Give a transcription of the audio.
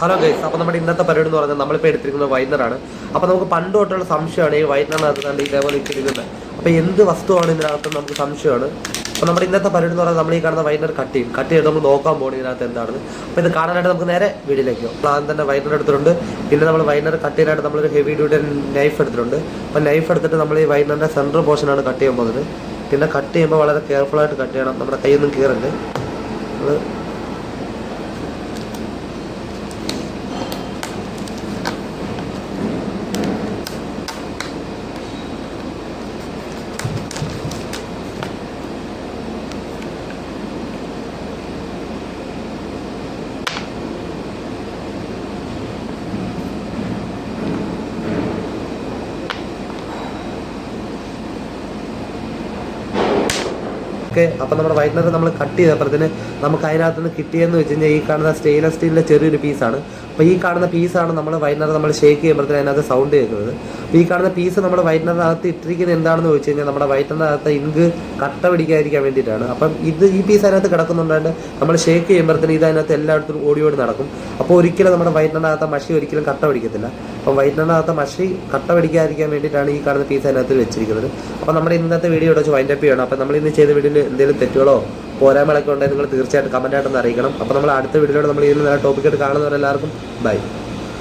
Hello guys, അപ്പോൾ നമ്മുടെ ഇന്നത്തെ പരിപാടി എന്ന് പറഞ്ഞാൽ നമ്മളിപ്പോൾ എടുത്തിരിക്കുന്നത് വൈറ്റ്നറാണ്. അപ്പോൾ നമുക്ക് പണ്ട് തൊട്ടുള്ള സംശയമാണ് ഈ വൈറ്റ്നറിനകത്ത് ഇതേപോലെ ഇട്ടിരിക്കുന്നത്. അപ്പോൾ എന്ത് വസ്തുവാണ് ഇതിനകത്ത് നമുക്ക് സംശയമാണ്. അപ്പോൾ നമ്മുടെ ഇന്നത്തെ പരിപാടി എന്ന് പറഞ്ഞാൽ നമ്മൾ ഈ കാണുന്ന വൈറ്റ്നർ കട്ട് ചെയ്ത് നമ്മൾ നോക്കാൻ പോകുന്നത് ഇതിനകത്ത് എന്താണെന്ന്. അപ്പോൾ ഇത് കാണാനായിട്ട് നമുക്ക് നേരെ വീഡിയോയിലേക്ക് പോകും. ആദ്യം തന്നെ വൈറ്റ്നർ എടുത്തിട്ടുണ്ട്. പിന്നെ നമ്മൾ വൈറ്റ്നർ കട്ട് ചെയ്യാനായിട്ട് നമ്മളൊരു ഹെവി ഡ്യൂട്ടി നൈഫ് എടുത്തിട്ടുണ്ട്. അപ്പോൾ നൈഫ് എടുത്തിട്ട് നമ്മൾ ഈ വൈറ്റ്നറിൻ്റെ സെൻട്രൽ പോർഷനാണ് കട്ട് ചെയ്യാൻ പോകുന്നത്. പിന്നെ കട്ട് ചെയ്യുമ്പോൾ വളരെ കെയർഫുള്ളായിട്ട് കട്ട് ചെയ്യണം. നമ്മുടെ കയ്യൊന്നും കീറരുത്. നമ്മൾ അപ്പം നമ്മുടെ വൈറ്റ്നർ നമ്മൾ കട്ട് ചെയ്തപ്പോഴത്തേന് നമുക്ക് അതിനകത്ത് നിന്ന് കിട്ടിയെന്ന് വെച്ച് കഴിഞ്ഞാൽ ഈ കാണുന്ന സ്റ്റെയിൻലെസ് സ്റ്റീലിൻ്റെ ചെറിയൊരു പീസാണ്. അപ്പോൾ ഈ കാണുന്ന പീസാണ് നമ്മൾ വൈറ്റ്നർ നമ്മൾ ഷേക്ക് ചെയ്യുമ്പോഴത്തേന് അതിനകത്ത് സൗണ്ട് കേൾക്കുന്നത്. അപ്പോൾ ഈ കാണുന്ന പീസ് നമ്മൾ വൈറ്റ്നറിനകത്ത് ഇട്ടിരിക്കുന്നത് എന്താണെന്ന് ചോദിച്ചു കഴിഞ്ഞാൽ നമ്മുടെ വൈറ്റ്നറിനകത്ത് ഇങ്ക് കട്ട പിടിക്കാതിരിക്കാൻ വേണ്ടിയിട്ടാണ്. അപ്പം ഈ പീസ് അതിനകത്ത് കിടക്കുന്നുണ്ടായിട്ട് നമ്മൾ ഷേക്ക് ചെയ്യുമ്പോഴത്തേന് ഇത് അതിനകത്ത് എല്ലായിടത്തും ഓടി നടക്കും. അപ്പോൾ ഒരിക്കലും നമ്മുടെ വൈറ്റ്നറിനകത്ത് മഷി ഒരിക്കലും കട്ട പിടിക്കത്തില്ല. അപ്പം വൈറ്റ്നറിനകത്ത് മഷി കട്ട പിടിക്കാതിരിക്കാൻ വേണ്ടിയിട്ടാണ് ഈ കാണുന്ന പീസ് അതിനകത്ത് വെച്ചിരിക്കുന്നത്. അപ്പോൾ നമ്മുടെ ഇന്നത്തെ വീഡിയോ വെച്ച് വൈൻഡപ്പ് ചെയ്യണം. അപ്പോൾ നമ്മൾ ഇന്ന് ചെയ്ത വീഡിയോയിൽ എന്തെങ്കിലും തെറ്റുകളോ പോരായ്മകളൊക്കെ ഉണ്ടെങ്കിൽ നിങ്ങൾ തീർച്ചയായിട്ടും കമൻറ്റായിട്ടൊന്ന് അറിയിക്കണം. അപ്പോൾ നമ്മൾ അടുത്ത വീഡിയോയിലൂടെ നമ്മൾ ഇതിൽ നല്ല ടോപ്പിക്കായിട്ട് കാണുന്നവരെല്ലാവർക്കും ബൈ.